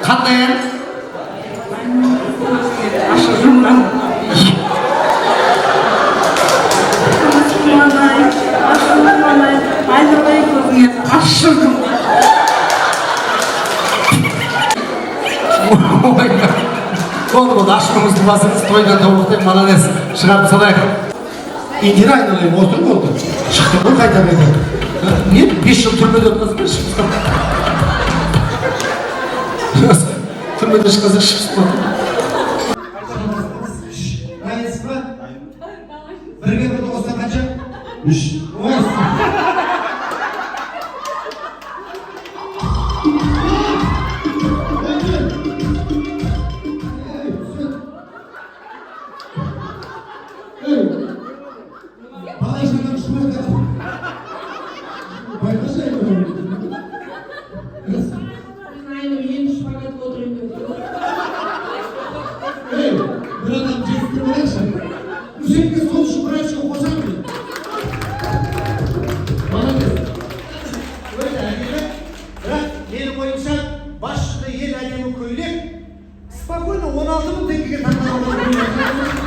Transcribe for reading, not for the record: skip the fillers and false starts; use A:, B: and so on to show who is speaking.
A: Қандай ән?
B: Ашығымнан. Ашығымнан. Айналай көзіңе ашығым.
A: Болды, ашығымызды басыңыз, тойдан тобықтай, молодец. Шығарып салайық.
C: Индира айналайын, отыр болды. Шықты бұл қайта қайта.
A: Не? 5 жыл түрмеде өткізіп шығып. Түрмеде шыққазы шығып.
C: Дайынсыз ба? Бірге бірді қоса қанша? 3.
D: Спокойно, 16 мың теңгеге таңдап алуға